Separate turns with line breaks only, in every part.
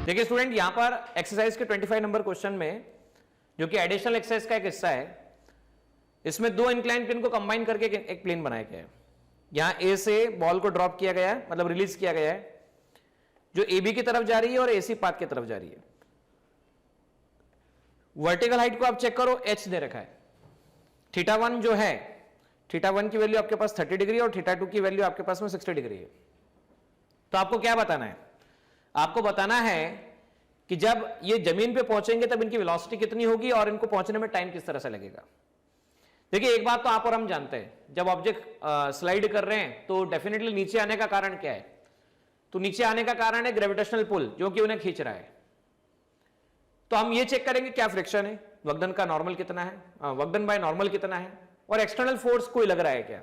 देखिए स्टूडेंट, यहां पर एक्सरसाइज के 25 नंबर क्वेश्चन में, जो कि एडिशनल एक्सरसाइज का एक हिस्सा है, इसमें दो इंक्लाइन प्लेन को कंबाइन करके एक प्लेन बनाया गया है। यहां ए से बॉल को ड्रॉप किया गया है, मतलब रिलीज किया गया है, जो ए बी की तरफ जा रही है और एसी पाथ की तरफ जा रही है। वर्टिकल हाइट को आप चेक करो, एच दे रखा है। थीटा 1 जो है, थीटा 1 की वैल्यू आपके पास 30 डिग्री और थीटा 2 की वैल्यू आपके पास में 60 डिग्री है। तो आपको क्या बताना है? आपको बताना है कि जब ये जमीन पे पहुंचेंगे तब इनकी वेलोसिटी कितनी होगी और इनको पहुंचने में टाइम किस तरह से लगेगा। देखिए एक बात तो आप और हम जानते हैं, जब ऑब्जेक्ट स्लाइड कर रहे हैं तो डेफिनेटली नीचे आने का कारण क्या है? तो नीचे आने का कारण है ग्रेविटेशनल पुल, जो कि उन्हें खींच रहा है। तो हम ये चेक करेंगे क्या फ्रिक्शन है, वक्डन का नॉर्मल कितना है, वक्डन बाय नॉर्मल कितना है, और एक्सटर्नल फोर्स कोई लग रहा है क्या।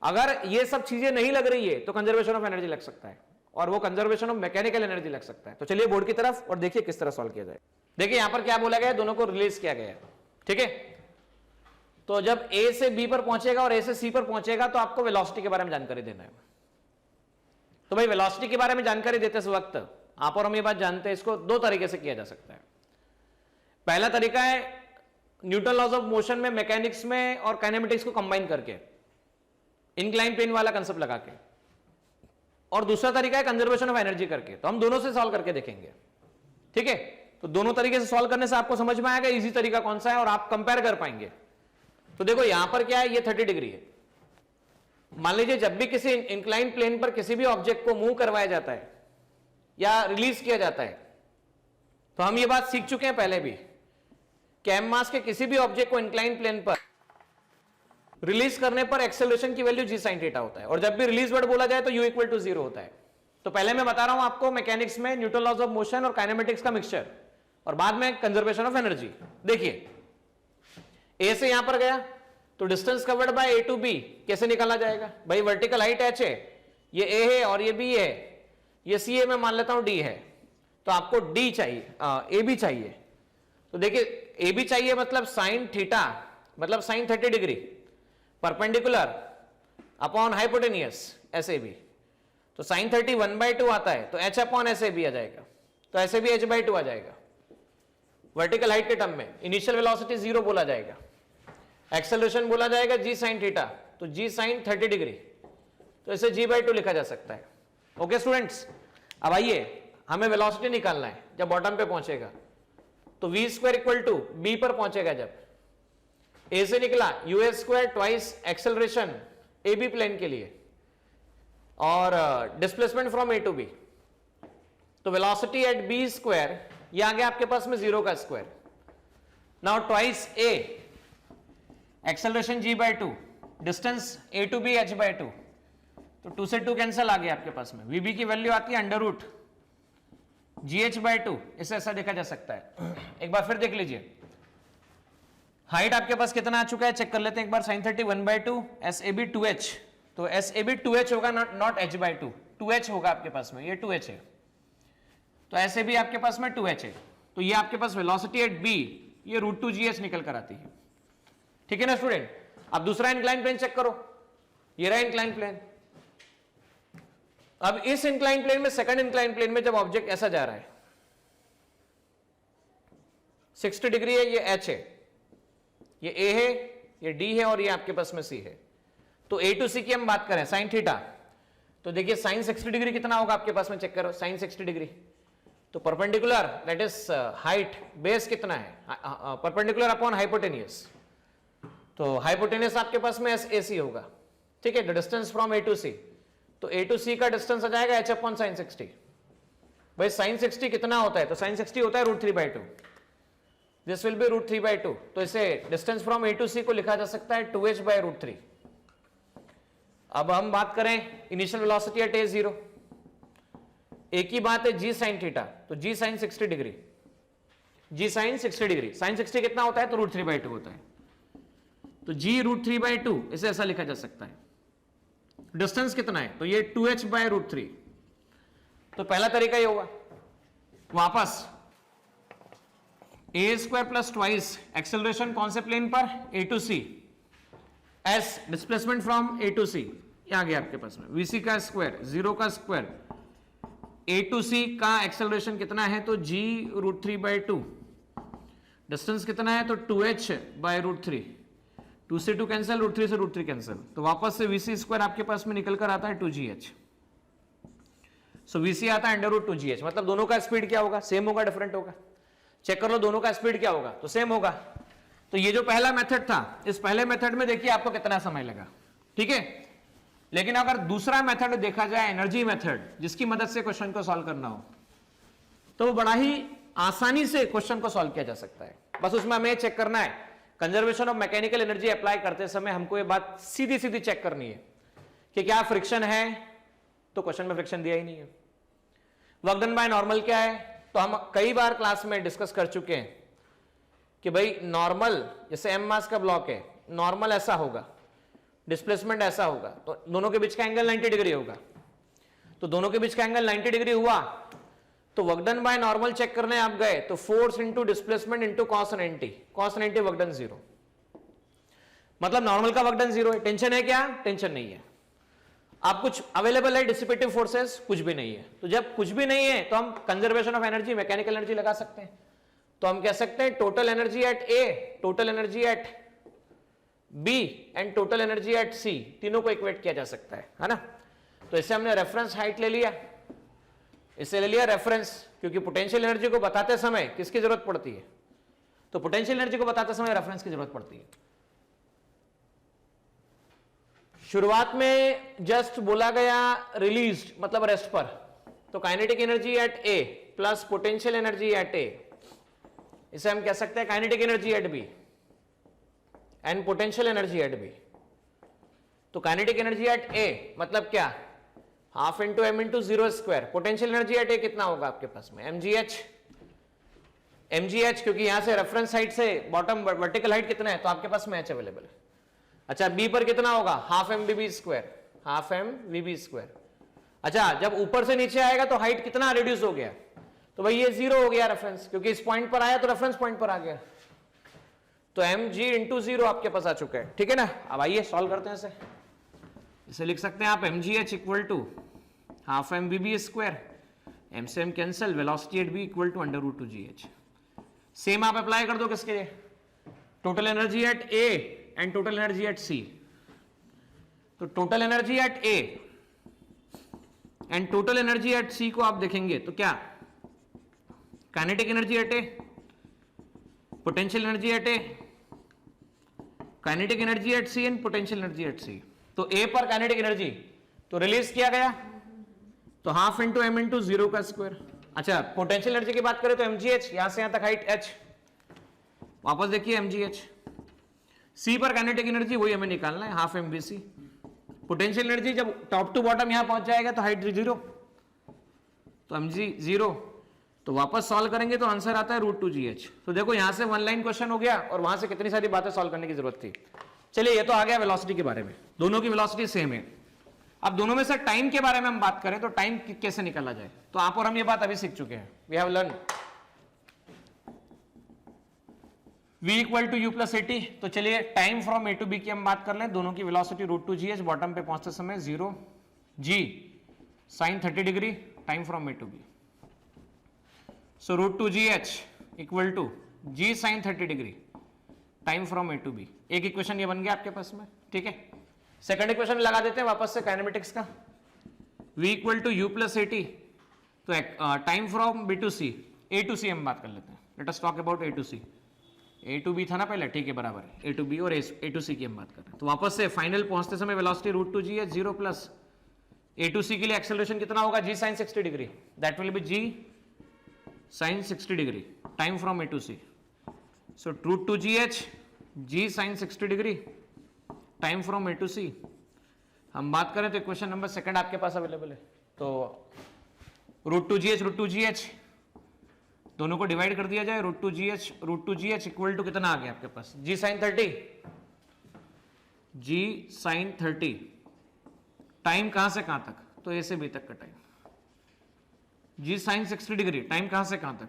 अगर ये सब चीजें नहीं लग रही है तो कंजर्वेशन ऑफ एनर्जी लग सकता है, और वो कंजर्वेशन ऑफ मैकेनिकल एनर्जी लग सकता है। तो चलिए बोर्ड की तरफ और देखिए किस तरह सॉल्व किया जाए। देखिए यहां पर क्या बोला गया है, दोनों को रिलीज किया गया है, ठीक है। तो जब ए से बी पर पहुंचेगा और ए से सी पर पहुंचेगा तो आपको वेलोसिटी के बारे में जानकारी देना है। तो भाई वेलोसिटी के बारे में जानकारी देते इस वक्त आप और हम ये बात जानते हैं, इसको दो तरीके से किया जा सकता है। पहला तरीका है न्यूटन लॉज ऑफ मोशन में, मैकेनिक्स में और काइनेमेटिक्स को कंबाइन करके, इंक्लाइन प्लेन वाला कंसेप्ट लगा के, और दूसरा तरीका है कंजर्वेशन ऑफ एनर्जी करके। तो हम दोनों से सॉल्व करके देखेंगे, ठीक है। तो दोनों तरीके से सॉल्व करने से आपको समझ में आएगा इजी तरीका कौन सा है और आप कंपेयर कर पाएंगे। तो देखो यहां पर क्या है, ये 30 डिग्री है। मान लीजिए जब भी किसी इंक्लाइन प्लेन पर किसी भी ऑब्जेक्ट को मूव करवाया जाता है या रिलीज किया जाता है, तो हम ये बात सीख चुके हैं पहले भी, कैम मास के किसी भी ऑब्जेक्ट को इंक्लाइन प्लेन पर रिलीज करने पर एक्सेलरेशन की वैल्यू जी साइन थीटा होता है, और जब भी रिलीज वर्ड बोला जाए तो यू इक्वल टू 0 होता है। तो पहले मैं बता रहा हूं आपको मैकेनिक्स में न्यूटन लॉज ऑफ मोशन और काइनेमेटिक्स का मिक्सचर, और बाद में कंजर्वेशन ऑफ एनर्जी। देखिए ए से यहां पर गया तो distance covered by A to B कैसे निकाला जाएगा? भाई वर्टिकल हाइट एच है, ये ए है और ये बी है, ये सी है, मैं मान लेता हूं डी है, तो आपको डी चाहिए, ए बी चाहिए। तो देखिए ए बी चाहिए मतलब साइन थीटा, मतलब sine 30 degree perpendicular upon hypotenuse S A B. तो साइन 30 1/2 आता है, तो H upon S A B आ जाएगा, तो एस ए बी h/2 आ जाएगा। वर्टिकल हाइट के टर्म में इनिशियल वेलोसिटी 0 बोला जाएगा, एक्सेलरेशन बोला जाएगा जी साइन थीटा, तो जी साइन 30 डिग्री, तो इसे g/2 लिखा जा सकता है। ओके स्टूडेंट्स, अब आइए हमें वेलोसिटी निकालना है जब बॉटम पे पहुंचेगा। तो v² इक्वल टू बी पर पहुंचेगा, जब ए से निकला u² twice acceleration A B plane के लिए और displacement from A to B, तो वेलोसिटी एट b², ये आ गया आपके पास में 0 का square. Now twice A, acceleration g/2, distance A to B h/2, तो 2 से 2 कैंसिल आ गया आपके पास में। vb की वैल्यू आती है अंडर रूट gh/2, इसे ऐसा देखा जा सकता है। एक बार फिर देख लीजिए, हाइट आपके पास कितना आ चुका है, चेक कर लेते हैं एक बार। sin 30 1/2, SAB 2h, तो SAB 2h होगा, नॉट h/2, 2h होगा आपके पास में, ये 2h है, तो SAB आपके पास में 2h है। तो ये आपके पास वेलोसिटी एट b, ये √2gh निकल कर आती है, ठीक है ना स्टूडेंट। अब दूसरा इंक्लाइन प्लेन चेक करो, ये रहा इंक्लाइन प्लेन। अब इस इंक्लाइन प्लेन में, सेकंड इंक्लाइन प्लेन में जब ऑब्जेक्ट ऐसा जा रहा है, 60 डिग्री है, ये h है, ये a है, ये d है, और ये आपके पास में c है। तो a टू c की हम बात करें साइन थीटा, तो देखिए साइन 60 डिग्री कितना होगा आपके पास में, चेक करो साइन 60 डिग्री। तो perpendicular that is height, base कितना है, परपेंडिकुलर अपॉन हाइपोटेनियस, तो हाइपोटेनियस आपके पास में AC होगा, ठीक है। Distance from A to C, तो A टू C का डिस्टेंस आ जाएगा h अपॉन साइन 60। भाई साइन 60 कितना होता है, तो साइन 60 होता है √3/2, दिस विल बी √3/2, तो इसे distance from A to C को लिखा जा सकता है 2h/√3। अब हम बात करें इनिशियल वेलोसिटी एट a0, एक ही बात है g साइन थीटा, तो g sine 60 degree, g sine 60 degree, sine 60 कितना होता है, तो √3/2 होता है, तो g √3/2, इसे ऐसा लिखा जा सकता है। डिस्टेंस कितना है, तो ये 2h/√3। तो पहला तरीका ये होगा, वापस a² प्लस ट्वाइस एक्सेलरेशन कौन से प्लेन पर, A to C, S displacement from A to C, ये आ गया आपके पास में, VC का स्क्वायर, 0 का स्क्वायर, ए टू सी का एक्सेलरेशन कितना है, तो g √3/2, डिस्टेंस कितना है तो 2h/√3, 2 से 2 कैंसिल, √3 से √3 कैंसिल, तो वापस से vc² आपके पास में निकल कर आता है 2gh। सो vc आता है √2gh, मतलब दोनों का स्पीड क्या होगा, सेम होगा डिफरेंट होगा। चेक कर लो दोनों का स्पीड क्या होगा, तो सेम होगा। तो ये जो पहला मेथड था, इस पहले मेथड में देखिए आपको कितना समय लगा, ठीक है। लेकिन अगर दूसरा मेथड देखा जाए, एनर्जी मेथड, जिसकी मदद से क्वेश्चन को सॉल्व करना हो, तो वो बड़ा ही आसानी से क्वेश्चन को सॉल्व किया जा सकता है। बस उसमें हमें चेक करना है, conservation of mechanical energy apply करते समय हमको ये बात सीधी सीधी चेक करनी है कि क्या फ्रिक्शन है, तो क्वेश्चन में फ्रिक्शन दिया ही नहीं है। वर्क डन बाय नॉर्मल क्या है, तो हम कई बार क्लास में डिस्कस कर चुके हैं कि भाई नॉर्मल, जैसे एम मास का ब्लॉक है, नॉर्मल ऐसा होगा, डिस्प्लेसमेंट ऐसा होगा, तो दोनों के बीच का एंगल 90 डिग्री होगा। तो दोनों के बीच का एंगल 90 डिग्री हुआ, तो work done by normal check करने आप गए, तो force into displacement into cos 90, cos 90 work done 0, मतलब नॉर्मल का वर्क डन 0 है। टेंशन है क्या, टेंशन नहीं है। आप कुछ अवेलेबल है डिसिपेटिव फोर्सेस, कुछ भी नहीं है। तो जब कुछ भी नहीं है तो हम conservation of energy, mechanical energy लगा सकते हैं। तो हम कह सकते हैं total energy at A, total energy at B and total energy at C, तीनों को इक्वेट किया जा सकता है ना। तो इससे हमने रेफरेंस हाइट ले लिया, इससे ले लिया रेफरेंस, क्योंकि पोटेंशियल एनर्जी को बताते समय किसकी जरूरत पड़ती है, तो पोटेंशियल एनर्जी को बताते समय रेफरेंस की जरूरत पड़ती है। शुरुआत में जस्ट बोला गया रिलीज्ड मतलब रेस्ट पर, तो kinetic energy at A plus potential energy at A, इसे हम कह सकते हैं kinetic energy at B and potential energy at B. तो काइनेटिक एनर्जी एट ए मतलब क्या, half into M into 0²। Potential energy at A कितना होगा आपके पास में, mgh, क्योंकि यहां से रेफरेंस हाइट से बॉटम वर्टिकल हाइट कितना है, तो आपके पास में h अवेलेबल है। अच्छा, बी पर कितना होगा, हाफ mvb², हाफ mvb²। अच्छा, जब ऊपर से नीचे आएगा तो हाइट कितना रिड्यूस हो गया, तो भाई ये 0 हो गया रेफरेंस, क्योंकि इस पॉइंट पर आया तो रेफरेंस पॉइंट पर आ गया। तो mg इंटू 0 आपके पास आ चुका है, ठीक है ना। अब आइए सॉल्व करते हैं इसे लिख सकते हैं आप mgh equal to half mvb², m से m cancel, velocity at b equal to √2gh। Same आप अप्लाई कर दो किसके लिए, total energy at a and total energy at c। तो total energy at a and total energy at c को आप देखेंगे तो क्या, kinetic energy at a, potential energy at a, kinetic energy at c and potential energy at c। तो a पर kinetic energy तो release किया गया, तो हाफ इंटू एम इंटू 0 का स्क्वायर। अच्छा, पोटेंशियल एनर्जी की बात करें तो mgh, यहां से यहां तक हाइट h, वापस देखिए mgh। c पर काइनेटिक एनर्जी वही हमें निकालना है, हाफ mvc। पोटेंशियल एनर्जी जब टॉप टू बॉटम यहां पहुंच जाएगा तो हाइट 0, तो mg 0। तो वापस सॉल्व करेंगे तो आंसर आता है √2gh। तो देखो यहां से वन लाइन क्वेश्चन हो गया और वहां से कितनी सारी बातें सॉल्व करने की जरूरत थी। चलिए, ये तो आ गया वेलोसिटी के बारे में, दोनों की वेलोसिटी सेम है। अब दोनों में से टाइम के बारे में हम बात करें तो टाइम कैसे निकाला जाए, तो आप और हम ये बात अभी सीख चुके हैं, we have learn v equal to u plus at। तो चलिए time from a to b की हम बात कर लें। दोनों की वेलोसिटी √2gh, बॉटम पे पहुंचते समय 0 g sin 30 degree, time from a to b। So √2gh equal to g sin 30 degree, time from a to b। एक इक्वेशन ये बन गया आपके पास में, ठीक है। सेकंड इक्वेशन लगा देते हैं वापस से काइनेमेटिक्स का, v equal to u plus at। तो time from b to c, a to c हम बात कर लेते हैं। Let us talk about a to c। a to b था ना पहले, ठीक है, बराबर है। a टू b और a टू c की हम बात कर रहे हैं। तो वापस से फाइनल पहुंचते समय velocity √2gh 0 plus a to c के लिए एक्सेलरेशन कितना होगा, g sin 60 degree, that will be g sin 60 degree, time from a to c। So √2gh g sin 60 degree, time from a to c। हम बात करें तो equation number second आपके पास available है। तो √2gh दोनों को डिवाइड कर दिया जाए, √2gh इक्वल टू कितना आ गया आपके पास, g sin 30, g sin 30। Time कहां से कहां तक, तो a से b तक का time, g sin 60 degree, time कहां से कहां तक,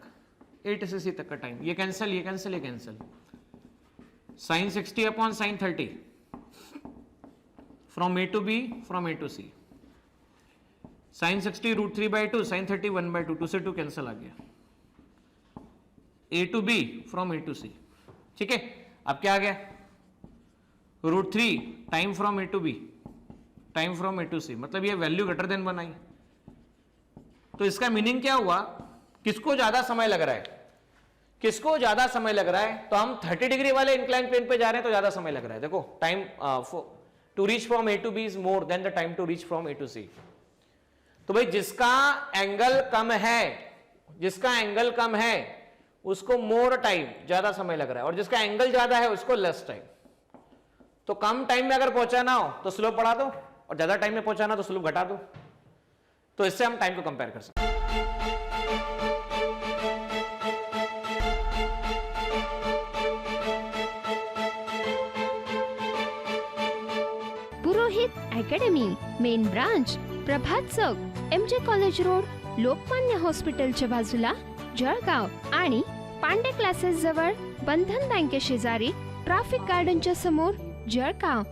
a से c तक का टाइम। ये कैंसिल, ये कैंसिल, ये cancel, sin 60 upon sin 30, from a to b, from a to c। Sine 60 √3/2, sine 30 1/2, 2 से 2 कैंसिल आ गया, A to B from A to C। ठीक है, अब क्या आ गया, √3 time from A to B, time from A to C, मतलब ये value greater than 1 आई। तो इसका मीनिंग क्या हुआ, किसको ज्यादा समय लग रहा है, किसको ज्यादा समय लग रहा है, तो हम 30 डिग्री वाले इंक्लाइन प्लेन पे जा रहे हैं तो ज्यादा समय लग रहा है। देखो time to reach from A to B is more than the time to reach from A to C। तो भाई जिसका एंगल कम है, जिसका एंगल कम है उसको मोर टाइम, ज्यादा समय लग रहा है, और जिसका एंगल ज्यादा है उसको लेस टाइम। तो कम टाइम में अगर पहुंचाना हो तो स्लोप बढ़ा दो, और ज्यादा टाइम में पहुंचाना तो स्लोप घटा दो। तो इससे हम टाइम को कंपेयर कर सकते हैं।
पुरोहित अकॅडमी, मेन ब्रांच प्रभात चौक, MJ कॉलेज रोड, लोकमान्य हॉस्पिटलच्या बाजूला, जळगाव, आणि पांडे क्लासेस जवळ, बंधन बँके शेजारी, ट्रॅफिक गार्डनच्या समोर, जळगाव।